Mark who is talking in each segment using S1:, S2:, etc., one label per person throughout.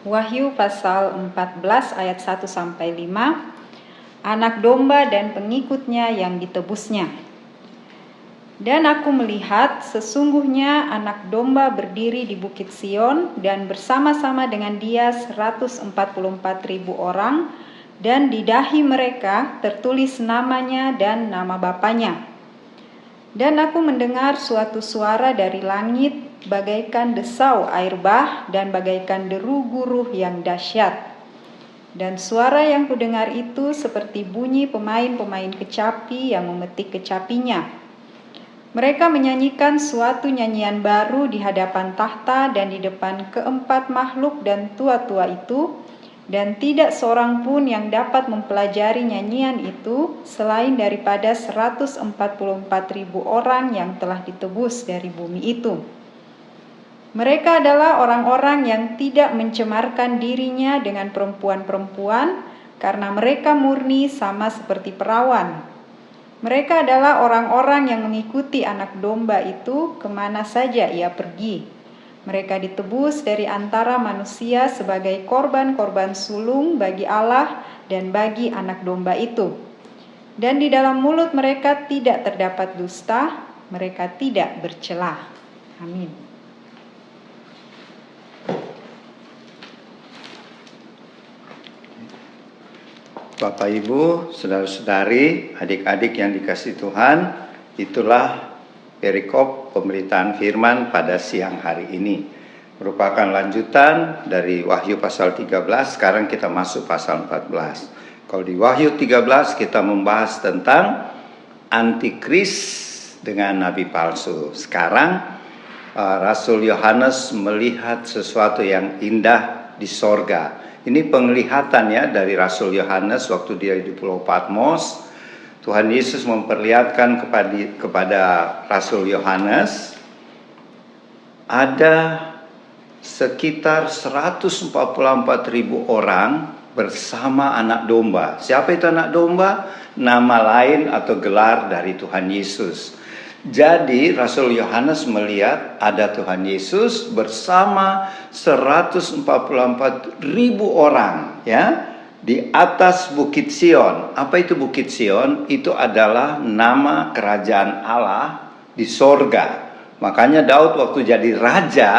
S1: Wahyu pasal 14 ayat 1-5, anak domba dan pengikutnya yang ditebusnya. Dan aku melihat sesungguhnya anak domba berdiri di Bukit Sion dan bersama-sama dengan dia 144.000 orang, dan di dahi mereka tertulis namanya dan nama bapanya. Dan aku mendengar suatu suara dari langit bagaikan desau air bah dan bagaikan deru guruh yang dahsyat. Dan suara yang kudengar itu seperti bunyi pemain-pemain kecapi yang memetik kecapinya. Mereka menyanyikan suatu nyanyian baru di hadapan tahta dan di depan keempat makhluk dan tua-tua itu, dan tidak seorang pun yang dapat mempelajari nyanyian itu selain daripada 144.000 orang yang telah ditebus dari bumi itu. Mereka adalah orang-orang yang tidak mencemarkan dirinya dengan perempuan-perempuan, karena mereka murni sama seperti perawan. Mereka adalah orang-orang yang mengikuti anak domba itu kemana saja ia pergi. Mereka ditebus dari antara manusia sebagai korban-korban sulung bagi Allah dan bagi anak domba itu. Dan di dalam mulut mereka tidak terdapat dusta, mereka tidak bercela. Amin.
S2: Bapak Ibu, saudara-saudari, adik-adik yang dikasihi Tuhan, itulah perikop pemberitaan firman pada siang hari ini. Merupakan lanjutan dari Wahyu pasal 13, sekarang kita masuk pasal 14. Kalau di Wahyu 13 kita membahas tentang antikris dengan nabi palsu. Sekarang Rasul Yohanes melihat sesuatu yang indah di sorga. Ini penglihatan ya dari Rasul Yohanes waktu dia di Pulau Patmos. Tuhan Yesus memperlihatkan kepada Rasul Yohanes ada sekitar 144.000 orang bersama anak domba. Siapa itu anak domba? Nama lain atau gelar dari Tuhan Yesus. Jadi Rasul Yohanes melihat ada Tuhan Yesus bersama 144.000 orang ya di atas Bukit Sion. Apa itu Bukit Sion? Itu adalah nama kerajaan Allah di sorga. Makanya Daud waktu jadi raja,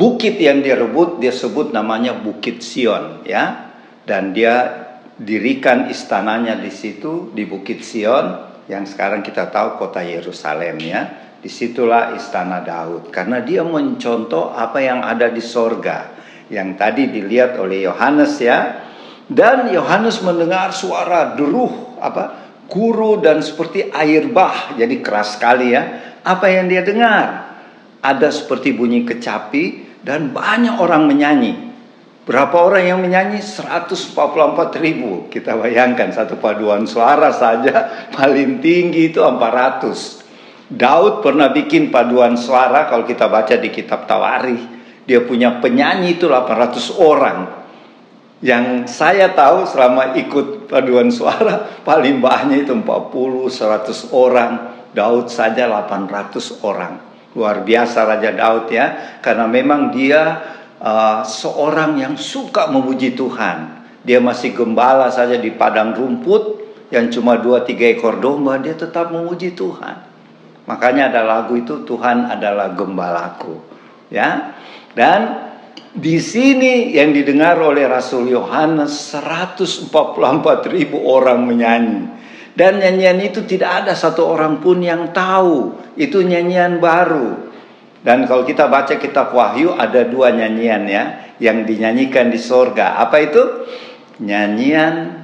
S2: bukit yang dia rebut dia sebut namanya Bukit Sion ya. Dan dia dirikan istananya di situ di Bukit Sion, yang sekarang kita tahu kota Yerusalem ya. Disitulah istana Daud, karena dia mencontoh apa yang ada di sorga yang tadi dilihat oleh Yohanes ya. Dan Yohanes mendengar suara deruh guru dan seperti air bah, jadi keras sekali ya. Apa yang dia dengar? Ada seperti bunyi kecapi dan banyak orang menyanyi. Berapa orang yang menyanyi? 144.000. Kita bayangkan satu paduan suara saja paling tinggi itu 400. Daud pernah bikin paduan suara, kalau kita baca di kitab Tawarikh, dia punya penyanyi itu 800 orang. Yang saya tahu selama ikut paduan suara paling banyak itu 40-100 orang. Daud saja 800 orang. Luar biasa Raja Daud ya, karena memang dia seorang yang suka memuji Tuhan. Dia masih gembala saja di padang rumput yang cuma 2-3 ekor domba, dia tetap memuji Tuhan. Makanya ada lagu itu, Tuhan adalah gembalaku ya. Dan di sini yang didengar oleh Rasul Yohanes 144.000 orang menyanyi. Dan nyanyian itu tidak ada satu orang pun yang tahu itu nyanyian baru. Dan kalau kita baca kitab Wahyu ada 2 nyanyian ya yang dinyanyikan di sorga. Apa itu? Nyanyian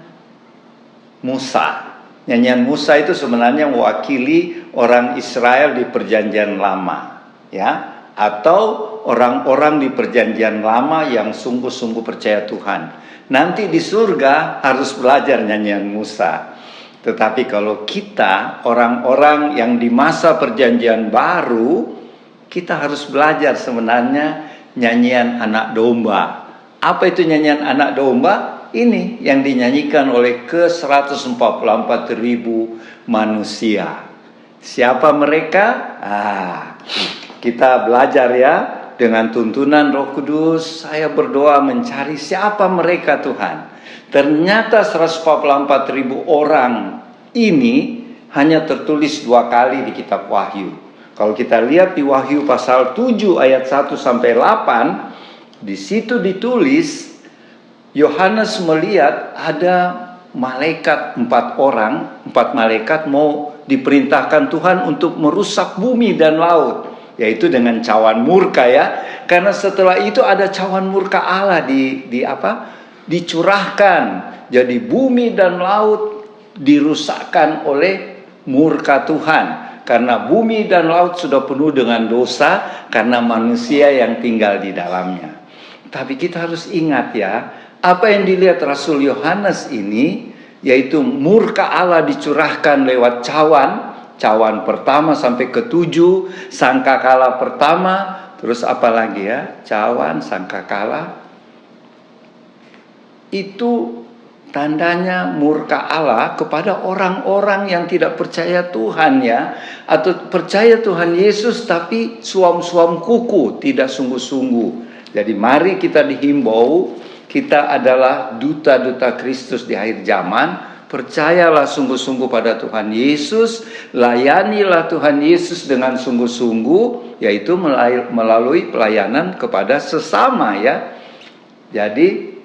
S2: Musa. Nyanyian Musa itu sebenarnya mewakili orang Israel di perjanjian lama ya, atau orang-orang di perjanjian lama yang sungguh-sungguh percaya Tuhan. Nanti di surga harus belajar nyanyian Musa. Tetapi kalau kita orang-orang yang di masa perjanjian baru, kita harus belajar sebenarnya nyanyian anak domba. Apa itu nyanyian anak domba? Ini yang dinyanyikan oleh ke-144.000 manusia. Siapa mereka? Kita belajar ya dengan tuntunan Roh Kudus, saya berdoa mencari siapa mereka Tuhan. Ternyata 144.000 orang ini hanya tertulis 2 kali di kitab Wahyu. Kalau kita lihat di Wahyu pasal 7 ayat 1 sampai 8, di situ ditulis Yohanes melihat ada malaikat 4 malaikat mau diperintahkan Tuhan untuk merusak bumi dan laut, yaitu dengan cawan murka ya. Karena setelah itu ada cawan murka Allah dicurahkan. Jadi bumi dan laut dirusakkan oleh murka Tuhan. Karena bumi dan laut sudah penuh dengan dosa karena manusia yang tinggal di dalamnya. Tapi kita harus ingat ya, apa yang dilihat Rasul Yohanes ini, yaitu murka Allah dicurahkan lewat cawan pertama sampai ke-7, sangkakala pertama, terus apa lagi ya, cawan, sangkakala, itu tandanya murka Allah kepada orang-orang yang tidak percaya Tuhan ya, atau percaya Tuhan Yesus tapi suam-suam kuku, tidak sungguh-sungguh. Jadi mari kita dihimbau, kita adalah duta-duta Kristus di akhir zaman. Percayalah sungguh-sungguh pada Tuhan Yesus, layanilah Tuhan Yesus dengan sungguh-sungguh, yaitu melalui pelayanan kepada sesama ya. Jadi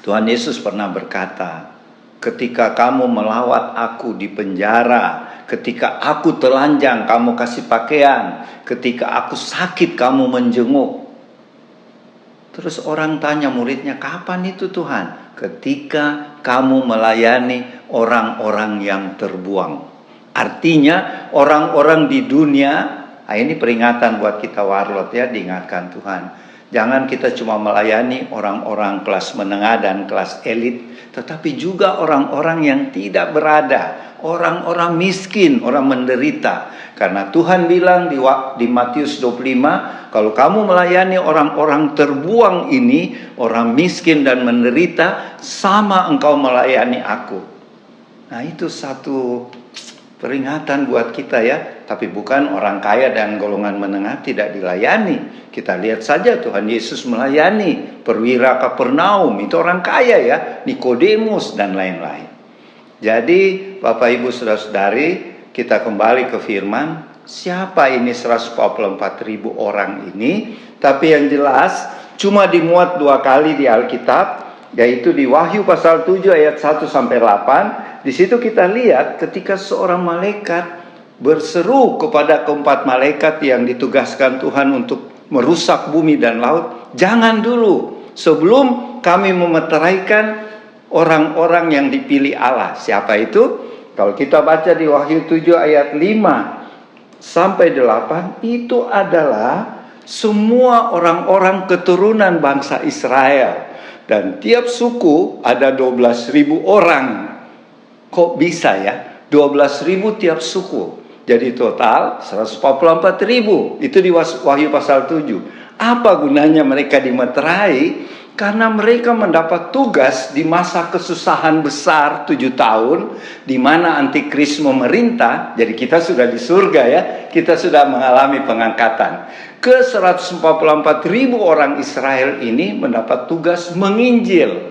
S2: Tuhan Yesus pernah berkata, ketika kamu melawat aku di penjara, ketika aku telanjang kamu kasih pakaian, ketika aku sakit kamu menjenguk. Terus orang tanya muridnya, kapan itu Tuhan? Ketika kamu melayani orang-orang yang terbuang. Artinya orang-orang di dunia, ini peringatan buat kita warlot ya, diingatkan Tuhan. Jangan kita cuma melayani orang-orang kelas menengah dan kelas elit, tetapi juga orang-orang yang tidak berada, orang-orang miskin, orang menderita. Karena Tuhan bilang di Matius 25, kalau kamu melayani orang-orang terbuang ini, orang miskin dan menderita, sama engkau melayani aku. Nah itu satu peringatan buat kita ya. Tapi bukan orang kaya dan golongan menengah tidak dilayani. Kita lihat saja Tuhan Yesus melayani perwira Kapernaum, itu orang kaya ya, Nikodemus dan lain-lain. Jadi Bapak Ibu Saudara-saudari, kita kembali ke firman. Siapa ini 144.000 orang ini? Tapi yang jelas cuma dimuat 2 kali di Alkitab, yaitu di Wahyu pasal 7 ayat 1 sampai 8. Di situ kita lihat ketika seorang malaikat berseru kepada keempat malaikat yang ditugaskan Tuhan untuk merusak bumi dan laut, jangan dulu, sebelum kami memeteraikan orang-orang yang dipilih Allah. Siapa itu? Kalau kita baca di Wahyu 7 ayat 5 sampai 8, itu adalah semua orang-orang keturunan bangsa Israel. Dan tiap suku ada 12.000 orang. Kok bisa ya? 12.000 tiap suku. Jadi total 144.000. Itu di Wahyu pasal 7. Apa gunanya mereka dimeterai? Karena mereka mendapat tugas di masa kesusahan besar 7 tahun, di mana antikris memerintah. Jadi kita sudah di surga ya, kita sudah mengalami pengangkatan. Ke 144.000 orang Israel ini mendapat tugas menginjil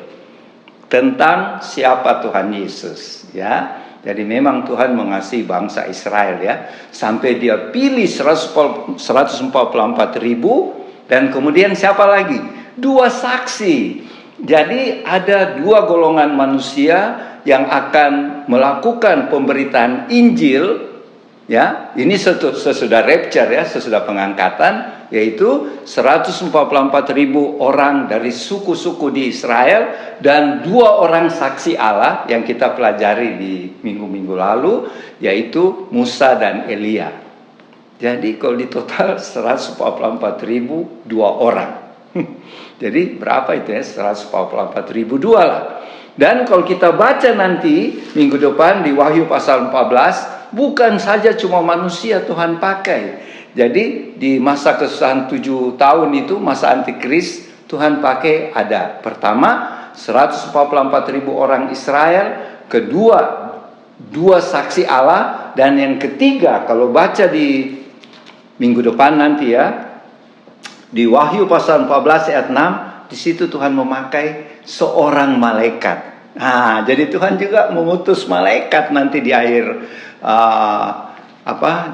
S2: tentang siapa Tuhan Yesus ya. Jadi memang Tuhan mengasihi bangsa Israel ya, sampai dia pilih 144.000, dan kemudian siapa lagi? 2 saksi. Jadi ada 2 golongan manusia yang akan melakukan pemberitaan Injil ya. Ini sesudah rapture ya, sesudah pengangkatan, yaitu 144.000 orang dari suku-suku di Israel dan 2 orang saksi Allah yang kita pelajari di minggu-minggu lalu, yaitu Musa dan Elia. Jadi kalau di total 144.000 2 orang. Jadi berapa itu ya? 144.002 lah. Dan kalau kita baca nanti minggu depan di Wahyu pasal 14, bukan saja cuma manusia Tuhan pakai. Jadi di masa kesusahan 7 tahun itu, masa antikris, Tuhan pakai ada pertama 144.000 orang Israel, kedua 2 saksi Allah, dan yang ketiga kalau baca di minggu depan nanti ya, di Wahyu pasal 14 ayat 6, di situ Tuhan memakai seorang malaikat. Nah, jadi Tuhan juga mengutus malaikat nanti di akhir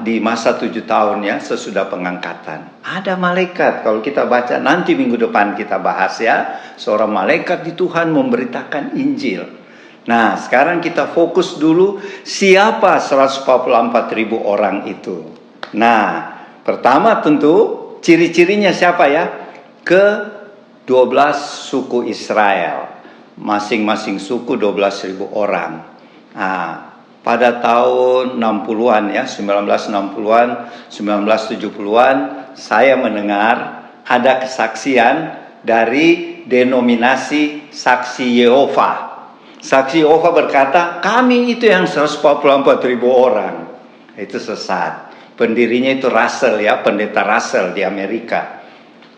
S2: di masa 7 tahun ya, sesudah pengangkatan. Ada malaikat, kalau kita baca nanti minggu depan kita bahas ya, seorang malaikat di Tuhan memberitakan Injil. Nah, sekarang kita fokus dulu siapa 144.000 orang itu. Nah, pertama tentu ciri-cirinya siapa ya? Ke-12 suku Israel. Masing-masing suku 12.000 orang. Nah, pada tahun 60-an ya, 1960-an, 1970-an, saya mendengar ada kesaksian dari denominasi Saksi Yehova. Saksi Yehova berkata, kami itu yang 144.000 orang. Itu sesat. Pendirinya itu Russell ya, pendeta Russell di Amerika.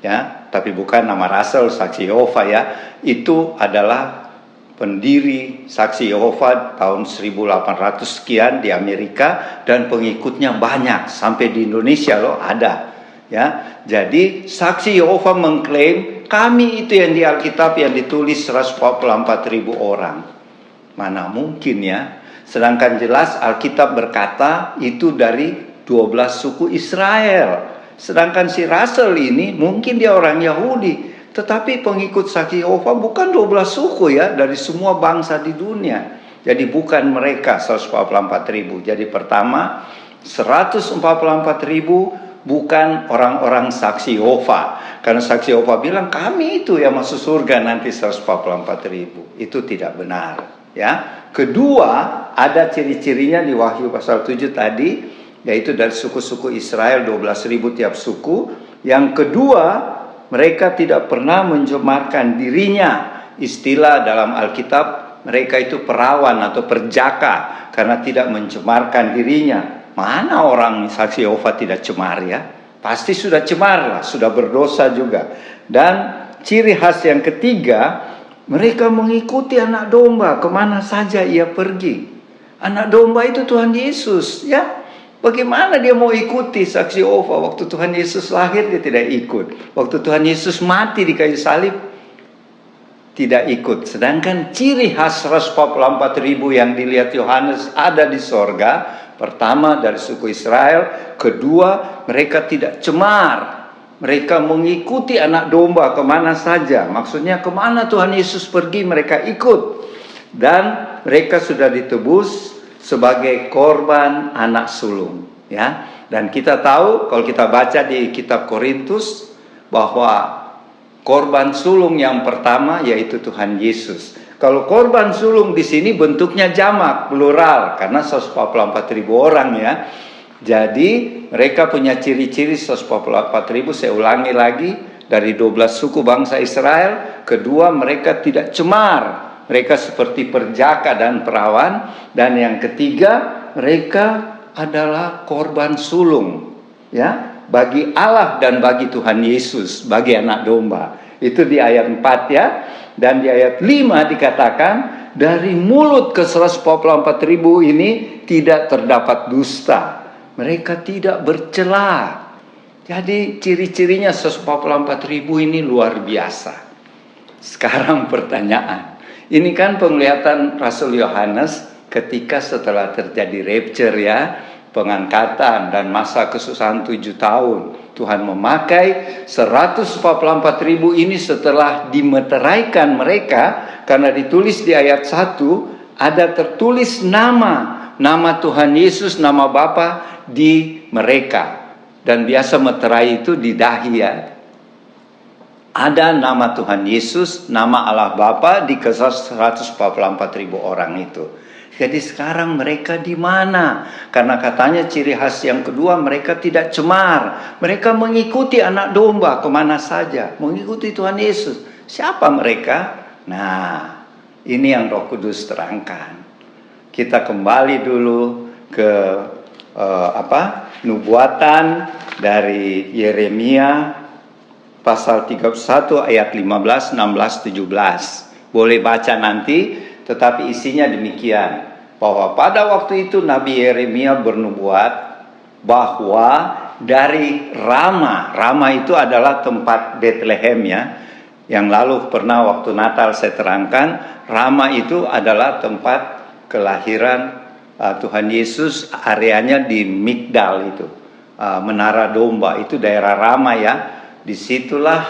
S2: Ya, tapi bukan nama Russell Saksi Yehova ya. Itu adalah pendiri Saksi Yehova tahun 1800 sekian di Amerika, dan pengikutnya banyak sampai di Indonesia loh ada. Ya, jadi Saksi Yehova mengklaim kami itu yang di Alkitab yang ditulis 144.000 orang. Mana mungkin ya? Sedangkan jelas Alkitab berkata itu dari 12 suku Israel. Sedangkan si Russell ini mungkin dia orang Yahudi, tetapi pengikut Saksi Yehova bukan 12 suku ya, dari semua bangsa di dunia. Jadi bukan mereka 144.000. Jadi pertama 144.000 bukan orang-orang Saksi Yehova. Karena Saksi Yehova bilang kami itu yang masuk surga nanti 144.000. Itu tidak benar ya. Kedua, ada ciri-cirinya di Wahyu pasal 7 tadi, yaitu dari suku-suku Israel 12.000 tiap suku. Yang kedua, mereka tidak pernah mencemarkan dirinya. Istilah dalam Alkitab, mereka itu perawan atau perjaka karena tidak mencemarkan dirinya. Mana orang Saksi Yehova tidak cemar ya? Pasti sudah cemar lah, sudah berdosa juga. Dan ciri khas yang ketiga, mereka mengikuti anak domba kemana saja ia pergi. Anak domba itu Tuhan Yesus ya. Bagaimana dia mau ikuti Saksi Yehova? Waktu Tuhan Yesus lahir dia tidak ikut. Waktu Tuhan Yesus mati di kayu salib tidak ikut. Sedangkan ciri khas 144.000 yang dilihat Yohanes ada di sorga. Pertama dari suku Israel. Kedua, mereka tidak cemar. Mereka mengikuti anak domba kemana saja. Maksudnya kemana Tuhan Yesus pergi mereka ikut. Dan mereka sudah ditebus sebagai korban anak sulung ya. Dan kita tahu kalau kita baca di kitab Korintus bahwa korban sulung yang pertama yaitu Tuhan Yesus. Kalau korban sulung di sini bentuknya jamak, plural, karena 144.000 orang ya. Jadi mereka punya ciri-ciri 144.000, saya ulangi lagi, dari 12 suku bangsa Israel. Kedua, mereka tidak cemar. Mereka seperti perjaka dan perawan. Dan yang ketiga, mereka adalah korban sulung ya, bagi Allah dan bagi Tuhan Yesus, bagi anak domba. Itu di ayat 4 ya. Dan di ayat 5 dikatakan, dari mulut ke 144.000 ini tidak terdapat dusta. Mereka tidak bercela. Jadi ciri-cirinya 144.000 ini luar biasa. Sekarang pertanyaan, ini kan penglihatan Rasul Yohanes ketika setelah terjadi rapture ya, pengangkatan dan masa kesusahan 7 tahun. Tuhan memakai 144.000 ini setelah dimeteraikan mereka, karena ditulis di ayat 1 ada tertulis nama Tuhan Yesus, nama Bapa di mereka. Dan biasa meterai itu di dahi ya. Ada nama Tuhan Yesus, nama Allah Bapa di kesas 144.000 orang itu. Jadi sekarang mereka di mana? Karena katanya ciri khas yang kedua, mereka tidak cemar. Mereka mengikuti anak domba kemana saja. Mengikuti Tuhan Yesus. Siapa mereka? Nah, ini yang Roh Kudus terangkan. Kita kembali dulu ke nubuatan dari Yeremia pasal 31 ayat 15, 16, 17. Boleh baca nanti, tetapi isinya demikian. Bahwa pada waktu itu Nabi Yeremia bernubuat bahwa dari Rama. Rama itu adalah tempat Bethlehem ya. Yang lalu pernah waktu Natal saya terangkan, Rama itu adalah tempat kelahiran Tuhan Yesus, areanya di Migdal itu. Menara Domba itu daerah Rama ya. Disitulah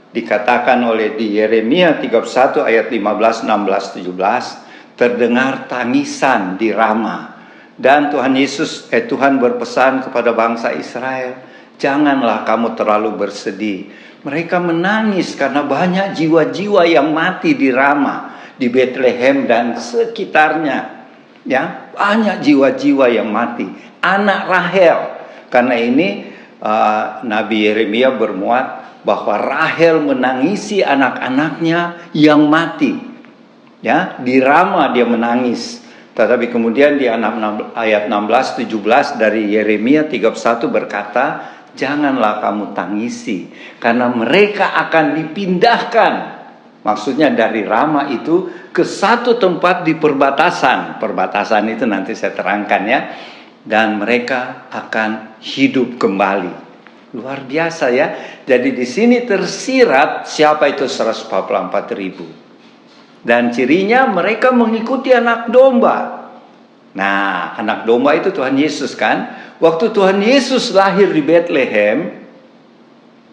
S2: dikatakan oleh di Yeremia 31 ayat 15, 16, 17, terdengar tangisan di Rama. Dan Tuhan berpesan kepada bangsa Israel, janganlah kamu terlalu bersedih. Mereka menangis karena banyak jiwa-jiwa yang mati di Rama, di Bethlehem dan sekitarnya. Ya, banyak jiwa-jiwa yang mati. Anak Rahel. Karena ini Nabi Yeremia bermuat bahwa Rahel menangisi anak-anaknya yang mati. Ya, di Rama dia menangis. Tetapi kemudian di ayat 16-17 dari Yeremia 31 berkata, janganlah kamu tangisi, karena mereka akan dipindahkan. Maksudnya dari Rama itu ke satu tempat di perbatasan. Perbatasan itu nanti saya terangkan ya. Dan mereka akan hidup kembali. Luar biasa ya. Jadi di sini tersirat siapa itu 144.000. Dan cirinya mereka mengikuti anak domba. Nah, anak domba itu Tuhan Yesus kan. Waktu Tuhan Yesus lahir di Bethlehem,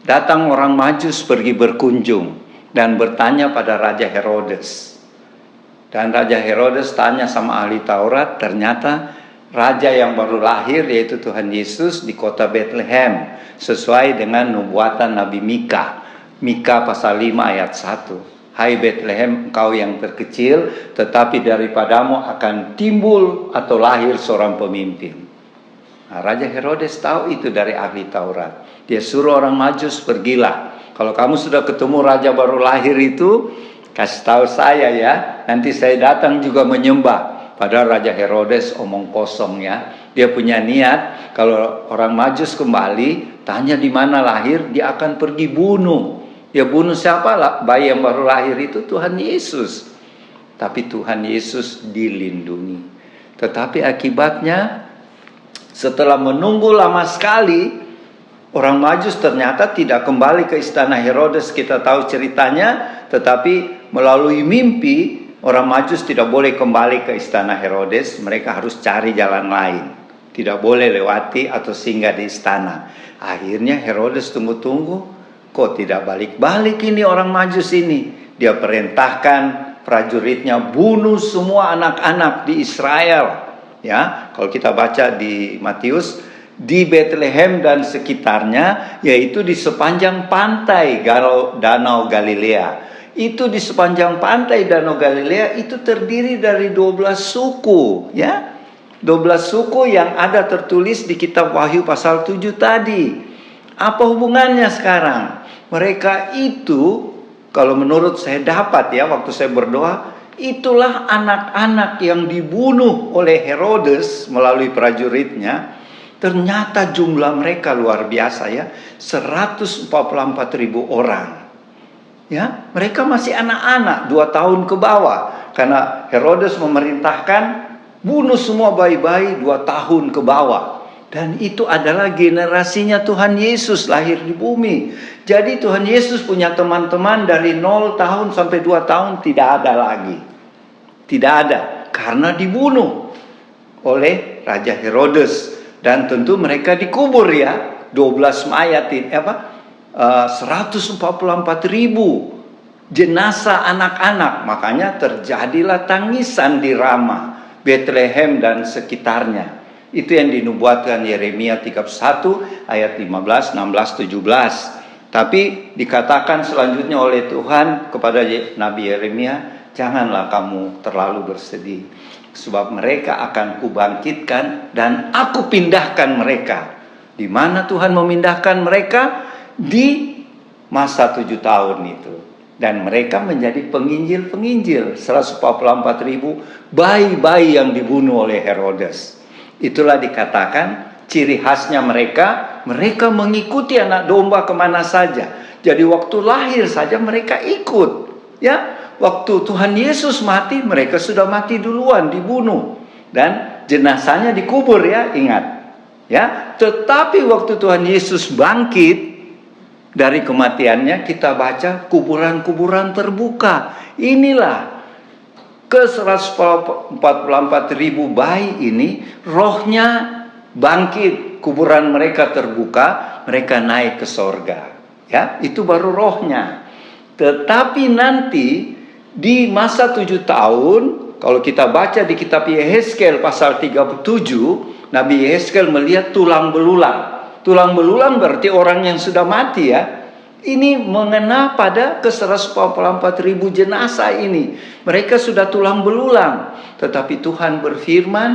S2: datang orang Majus pergi berkunjung dan bertanya pada Raja Herodes. Dan Raja Herodes tanya sama ahli Taurat, ternyata raja yang baru lahir yaitu Tuhan Yesus di kota Bethlehem, sesuai dengan nubuatan Nabi Mika. Mika pasal 5 ayat 1. Hai Bethlehem, engkau yang terkecil, tetapi daripadamu akan timbul atau lahir seorang pemimpin. Nah, Raja Herodes tahu itu dari ahli Taurat. Dia suruh orang Majus, pergilah. Kalau kamu sudah ketemu raja baru lahir itu, kasih tahu saya ya. Nanti saya datang juga menyembah. Padahal Raja Herodes omong kosong ya. Dia punya niat, kalau orang Majus kembali, tanya di mana lahir, dia akan pergi bunuh. Ya bunuh siapa lah? Bayi yang baru lahir itu Tuhan Yesus. Tapi Tuhan Yesus dilindungi. Tetapi akibatnya setelah menunggu lama sekali, orang Majus ternyata tidak kembali ke istana Herodes. Kita tahu ceritanya. Tetapi melalui mimpi, orang Majus tidak boleh kembali ke istana Herodes. Mereka harus cari jalan lain. Tidak boleh lewati atau singgah di istana. Akhirnya Herodes tunggu-tunggu. Kok tidak balik-balik ini orang Majus ini? Dia perintahkan prajuritnya bunuh semua anak-anak di Israel. Ya, kalau kita baca di Matius, di Bethlehem dan sekitarnya, yaitu di sepanjang pantai Danau Galilea. Itu di sepanjang pantai Danau Galilea itu terdiri dari 12 suku, ya. 12 suku yang ada tertulis di kitab Wahyu pasal 7 tadi. Apa hubungannya sekarang? Mereka itu, kalau menurut saya dapat ya, waktu saya berdoa, itulah anak-anak yang dibunuh oleh Herodes melalui prajuritnya. Ternyata jumlah mereka luar biasa ya, 144.000 orang. Ya, mereka masih anak-anak, 2 tahun ke bawah. Karena Herodes memerintahkan bunuh semua bayi-bayi 2 tahun ke bawah. Dan itu adalah generasinya Tuhan Yesus lahir di bumi. Jadi Tuhan Yesus punya teman-teman dari 0 tahun sampai 2 tahun tidak ada lagi. Tidak ada. Karena dibunuh oleh Raja Herodes. Dan tentu mereka dikubur ya. 12 mayat ini 144.000 jenazah anak-anak. Makanya terjadilah tangisan di Rama, Bethlehem dan sekitarnya. Itu yang dinubuatkan Yeremia 31 ayat 15, 16, 17. Tapi dikatakan selanjutnya oleh Tuhan kepada Nabi Yeremia, janganlah kamu terlalu bersedih. Sebab mereka akan kubangkitkan dan aku pindahkan mereka. Di mana Tuhan memindahkan mereka? Di masa 7 tahun itu. Dan mereka menjadi penginjil-penginjil. 144.000 bayi-bayi yang dibunuh oleh Herodes. Itulah dikatakan ciri khasnya mereka mengikuti anak domba kemana saja. Jadi waktu lahir saja mereka ikut. Ya, waktu Tuhan Yesus mati, mereka sudah mati duluan, dibunuh. Dan jenazahnya dikubur ya, ingat. Ya, Tetapi waktu Tuhan Yesus bangkit dari kematiannya, kita baca kuburan-kuburan terbuka. Inilah ke 144.000 bayi ini, rohnya bangkit, kuburan mereka terbuka, mereka naik ke sorga. Ya, itu baru rohnya. Tetapi nanti di masa 7 tahun, kalau kita baca di kitab Yehezkel pasal 37, Nabi Yehezkel melihat tulang belulang. Tulang belulang berarti orang yang sudah mati ya. Ini mengena pada ke 144.000 jenazah ini. Mereka sudah tulang belulang. Tetapi Tuhan berfirman,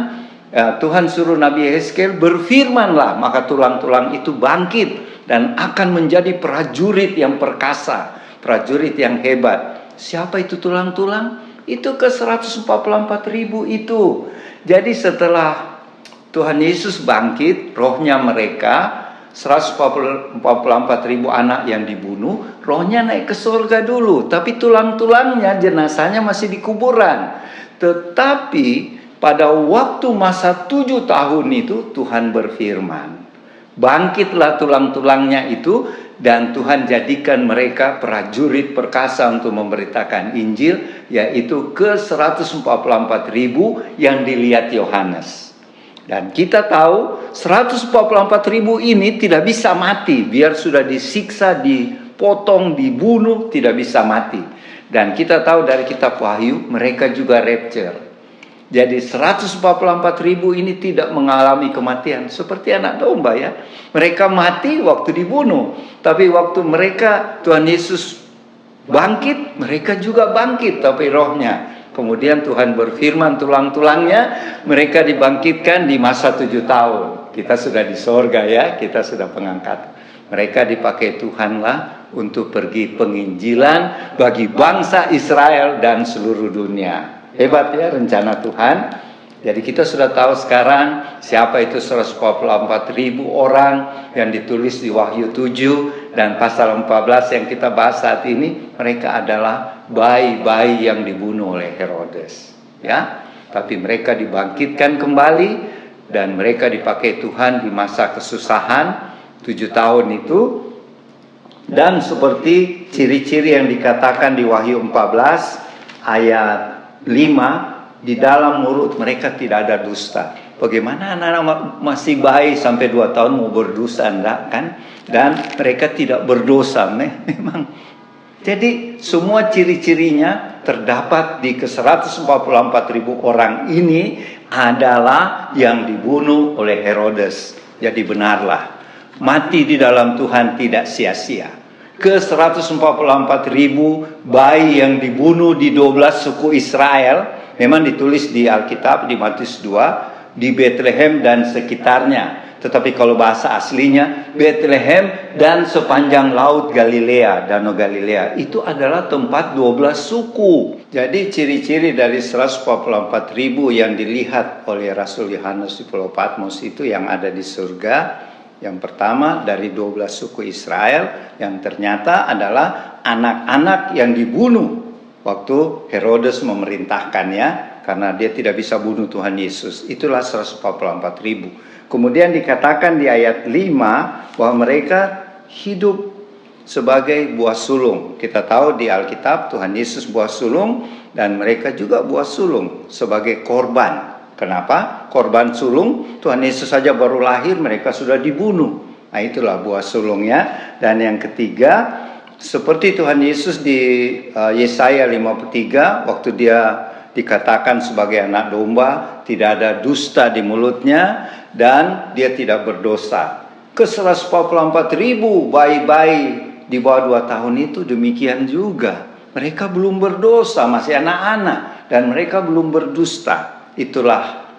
S2: Tuhan suruh Nabi Yehezkel berfirmanlah, maka tulang-tulang itu bangkit dan akan menjadi prajurit yang perkasa, prajurit yang hebat. Siapa itu tulang-tulang? Itu ke 144.000 itu. Jadi setelah Tuhan Yesus bangkit, rohnya mereka 144.000 anak yang dibunuh, rohnya naik ke surga dulu, tapi tulang-tulangnya, jenazahnya masih di kuburan. Tetapi pada waktu masa 7 tahun itu Tuhan berfirman, bangkitlah tulang-tulangnya itu, dan Tuhan jadikan mereka prajurit perkasa untuk memberitakan Injil, yaitu ke 144.000 yang dilihat Yohanes. Dan kita tahu 144.000 ini tidak bisa mati, biar sudah disiksa, dipotong, dibunuh, tidak bisa mati. Dan kita tahu dari kitab Wahyu, mereka juga rapture. Jadi 144.000 ini tidak mengalami kematian seperti anak domba ya. Mereka mati waktu dibunuh, tapi waktu mereka Tuhan Yesus bangkit, mereka juga bangkit tapi rohnya. Kemudian Tuhan berfirman, tulang-tulangnya mereka dibangkitkan di masa 7 tahun. Kita sudah di sorga ya, kita sudah pengangkat. Mereka dipakai Tuhanlah untuk pergi penginjilan bagi bangsa Israel dan seluruh dunia. Hebat ya rencana Tuhan. Jadi kita sudah tahu sekarang siapa itu 144.000 orang yang ditulis di Wahyu 7 dan pasal 14 yang kita bahas saat ini. Mereka adalah bayi-bayi yang dibunuh oleh Herodes. Ya, tapi mereka dibangkitkan kembali dan mereka dipakai Tuhan di masa kesusahan 7 tahun itu. Dan seperti ciri-ciri yang dikatakan di Wahyu 14 ayat 5, di dalam mulut mereka tidak ada dusta. Bagaimana anak-anak masih bayi sampai 2 tahun mau berdosa, enggak kan? Dan mereka tidak berdosa, memang. Jadi semua ciri-cirinya terdapat di ke 144.000 orang ini adalah yang dibunuh oleh Herodes. Jadi benarlah, mati di dalam Tuhan tidak sia-sia. Ke 144.000 bayi yang dibunuh di 12 suku Israel, memang ditulis di Alkitab di Matius 2, di Bethlehem dan sekitarnya. Tetapi kalau bahasa aslinya, Bethlehem dan sepanjang laut Galilea, Danau Galilea, itu adalah tempat 12 suku. Jadi ciri-ciri dari 144.000 yang dilihat oleh Rasul Yohanes di Pulau Patmos itu yang ada di surga. Yang pertama dari 12 suku Israel yang ternyata adalah anak-anak yang dibunuh waktu Herodes memerintahkannya, karena dia tidak bisa bunuh Tuhan Yesus. Itulah 144.000. Kemudian dikatakan di ayat 5 bahwa mereka hidup sebagai buah sulung. Kita tahu di Alkitab Tuhan Yesus buah sulung dan mereka juga buah sulung sebagai korban. Kenapa? Korban sulung, Tuhan Yesus saja baru lahir mereka sudah dibunuh. Nah itulah buah sulungnya. Dan yang ketiga, seperti Tuhan Yesus di Yesaya 53 waktu dia dikatakan sebagai anak domba, tidak ada dusta di mulutnya dan dia tidak berdosa. Ke 144.000 bayi-bayi di bawah 2 tahun itu demikian juga. Mereka belum berdosa, masih anak-anak, dan mereka belum berdusta. Itulah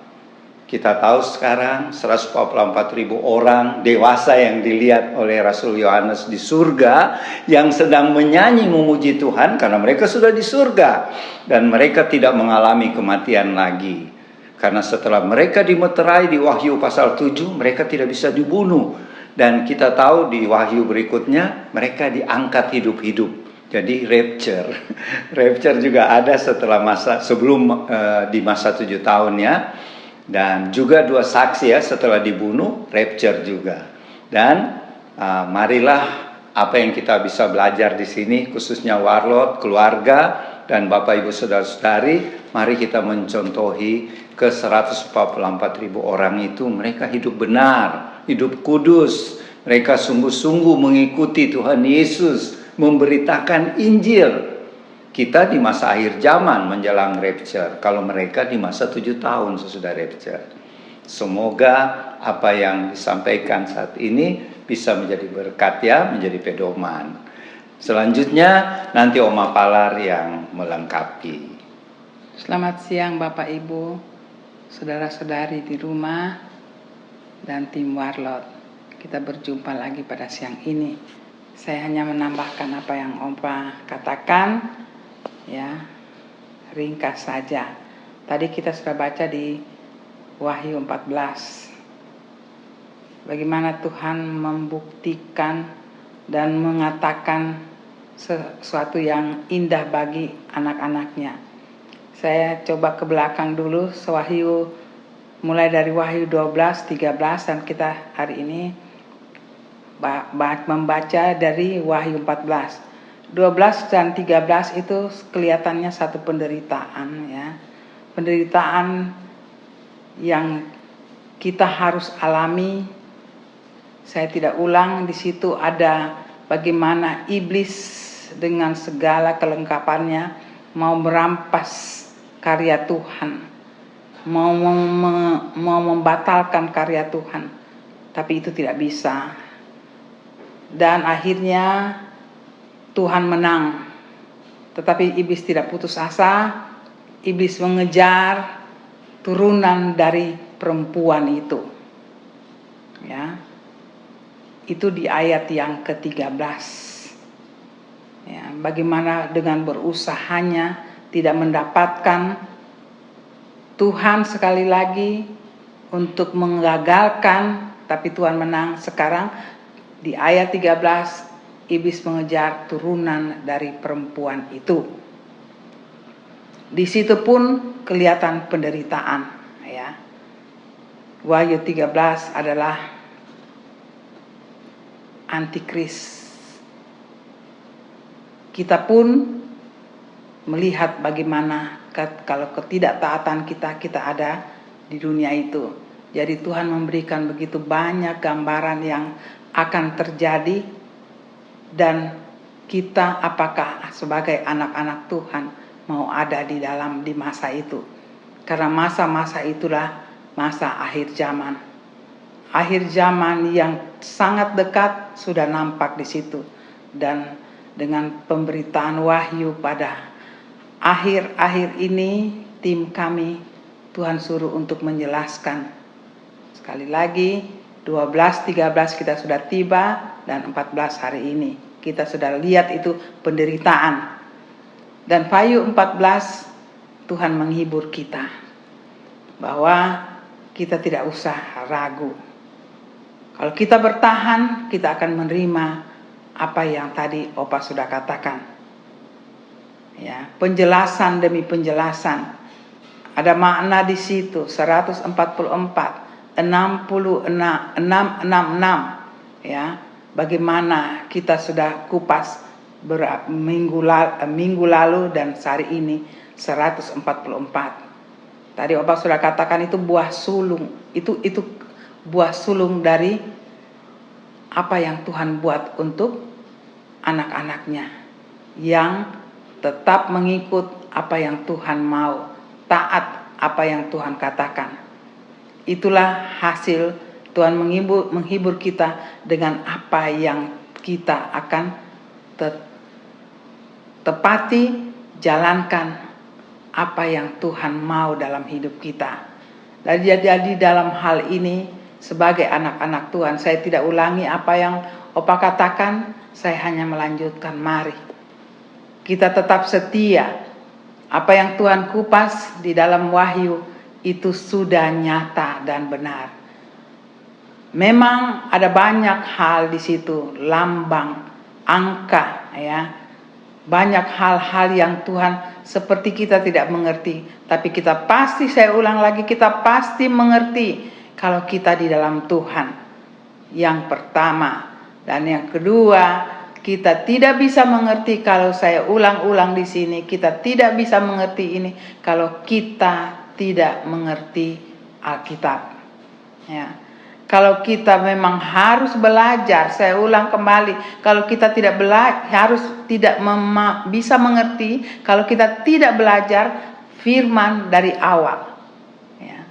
S2: kita tahu sekarang 144.000 orang dewasa yang dilihat oleh Rasul Yohanes di surga, yang sedang menyanyi memuji Tuhan karena mereka sudah di surga dan mereka tidak mengalami kematian lagi. Karena setelah mereka dimeterai di Wahyu pasal 7, mereka tidak bisa dibunuh. Dan kita tahu di Wahyu berikutnya mereka diangkat hidup-hidup. Jadi rapture. Rapture juga ada setelah sebelum di masa 7 tahunnya. Dan juga 2 saksi ya, setelah dibunuh, rapture juga. Dan marilah apa yang kita bisa belajar di sini, khususnya Warlord, keluarga, dan Bapak Ibu Saudara-saudari, mari kita mencontohi ke 144.000 orang itu, mereka hidup benar, hidup kudus, mereka sungguh-sungguh mengikuti Tuhan Yesus, memberitakan Injil. Kita di masa akhir zaman menjelang rapture, kalau mereka di masa 7 tahun sesudah rapture. Semoga apa yang disampaikan saat ini bisa menjadi berkat ya, menjadi pedoman. Selanjutnya nanti Oma Palar yang melengkapi.
S3: Selamat siang Bapak Ibu, saudara-saudari di rumah, dan tim Warlord. Kita berjumpa lagi pada siang ini. Saya hanya menambahkan apa yang Opa katakan, ya, ringkas saja. Tadi kita sudah baca di Wahyu 14. Bagaimana Tuhan membuktikan dan mengatakan sesuatu yang indah bagi anak-anaknya. Saya coba ke belakang dulu, mulai dari Wahyu 12, 13, dan kita hari ini membaca dari Wahyu 14. 12 dan 13 itu kelihatannya satu penderitaan ya. Penderitaan yang kita harus alami. Saya tidak ulang, di situ ada bagaimana iblis dengan segala kelengkapannya mau merampas karya Tuhan, mau membatalkan karya Tuhan, tapi itu tidak bisa. Dan akhirnya Tuhan menang, tetapi iblis tidak putus asa. Iblis mengejar turunan dari perempuan itu, ya. Itu di ayat yang ke-13. Ya, bagaimana dengan berusahanya tidak mendapatkan, Tuhan sekali lagi untuk menggagalkan, tapi Tuhan menang. Sekarang di ayat 13, iblis mengejar turunan dari perempuan itu. Di situ pun kelihatan penderitaan ya. Wahyu 13 adalah antikris. Kita pun melihat bagaimana kalau ketidaktaatan kita ada di dunia itu. Jadi Tuhan memberikan begitu banyak gambaran yang akan terjadi, dan kita apakah sebagai anak-anak Tuhan mau ada di masa itu. Karena masa-masa itulah masa akhir zaman. Akhir zaman yang sangat dekat sudah nampak di situ, dan dengan pemberitaan wahyu pada akhir-akhir ini, tim kami Tuhan suruh untuk menjelaskan. Sekali lagi 12, 13 kita sudah tiba, dan 14 hari ini kita sudah lihat itu penderitaan. Dan Wahyu 14 Tuhan menghibur kita bahwa kita tidak usah ragu. Kalau kita bertahan, kita akan menerima apa yang tadi Opa sudah katakan. Ya, penjelasan demi penjelasan. Ada makna di situ 144, 66, 666 ya. Bagaimana kita sudah kupas minggu lalu dan hari ini 144. Tadi Opa sudah katakan itu buah sulung. Itu buah sulung dari apa yang Tuhan buat untuk anak-anaknya yang tetap mengikut apa yang Tuhan mau, taat apa yang Tuhan katakan. Itulah hasil Tuhan menghibur kita dengan apa yang kita akan tepati, jalankan apa yang Tuhan mau dalam hidup kita. Dan jadi dalam hal ini sebagai anak-anak Tuhan, saya tidak ulangi apa yang Opa katakan, saya hanya melanjutkan. Mari kita tetap setia. Apa yang Tuhan kupas di dalam Wahyu itu sudah nyata dan benar. Memang ada banyak hal di situ, lambang, angka ya, banyak hal-hal yang Tuhan seperti kita tidak mengerti, tapi kita pasti, saya ulang lagi, kita pasti mengerti kalau kita di dalam Tuhan. Yang pertama, dan yang kedua, kita tidak bisa mengerti, kalau saya ulang-ulang di sini, kita tidak bisa mengerti ini kalau kita tidak mengerti Alkitab. Ya. Kalau kita memang harus belajar, saya ulang kembali, kalau kita tidak bisa mengerti, kalau kita tidak belajar firman dari awal. Ya.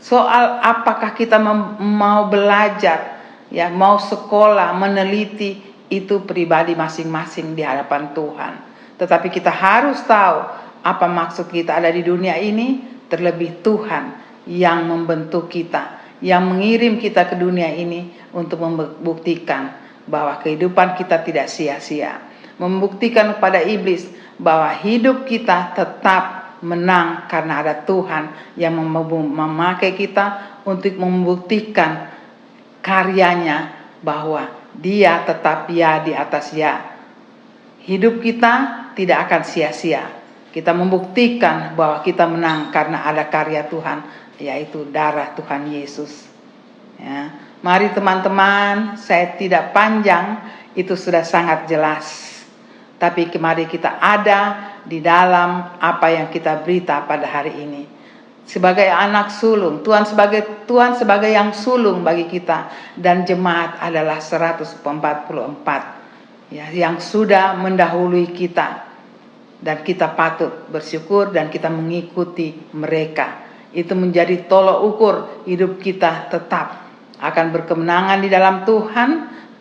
S3: Soal apakah kita mau belajar, ya, mau sekolah, meneliti, itu pribadi masing-masing di hadapan Tuhan. Tetapi kita harus tahu apa maksud kita ada di dunia ini, terlebih Tuhan yang membentuk kita, yang mengirim kita ke dunia ini untuk membuktikan bahwa kehidupan kita tidak sia-sia. Membuktikan kepada iblis bahwa hidup kita tetap menang karena ada Tuhan yang memakai kita untuk membuktikan karyanya, bahwa Dia tetap ya di atas ya. Hidup kita tidak akan sia-sia. Kita membuktikan bahwa kita menang karena ada karya Tuhan, yaitu darah Tuhan Yesus. Ya. Mari teman-teman, saya tidak panjang, itu sudah sangat jelas. Tapi mari kita ada di dalam apa yang kita berita pada hari ini. Sebagai anak sulung, Tuhan sebagai yang sulung bagi kita, dan jemaat adalah 144 ya, yang sudah mendahului kita, dan kita patut bersyukur dan kita mengikuti mereka. Itu menjadi tolok ukur hidup kita tetap akan berkemenangan di dalam Tuhan.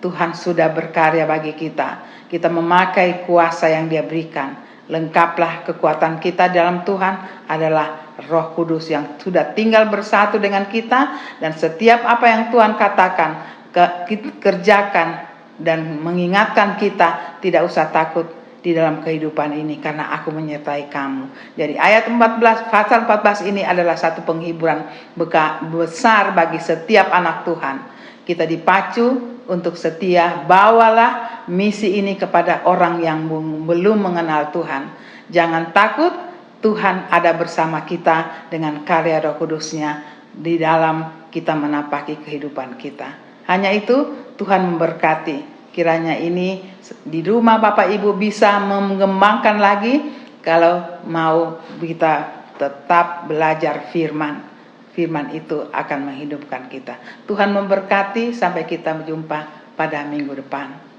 S3: Tuhan sudah berkarya bagi kita. Kita memakai kuasa yang Dia berikan. Lengkaplah kekuatan kita dalam Tuhan adalah Roh Kudus yang sudah tinggal bersatu dengan kita, dan setiap apa yang Tuhan katakan, kerjakan dan mengingatkan kita, tidak usah takut di dalam kehidupan ini karena aku menyertai kamu. Jadi ayat 14, pasal 14 ini adalah satu penghiburan besar bagi setiap anak Tuhan. Kita dipacu untuk setia, bawalah misi ini kepada orang yang belum mengenal Tuhan. Jangan takut, Tuhan ada bersama kita dengan karya Roh Kudus-Nya di dalam kita menapaki kehidupan kita. Hanya itu, Tuhan memberkati. Kiranya ini di rumah Bapak Ibu bisa mengembangkan lagi, kalau mau kita tetap belajar firman. Firman itu akan menghidupkan kita. Tuhan memberkati, sampai kita berjumpa pada minggu depan.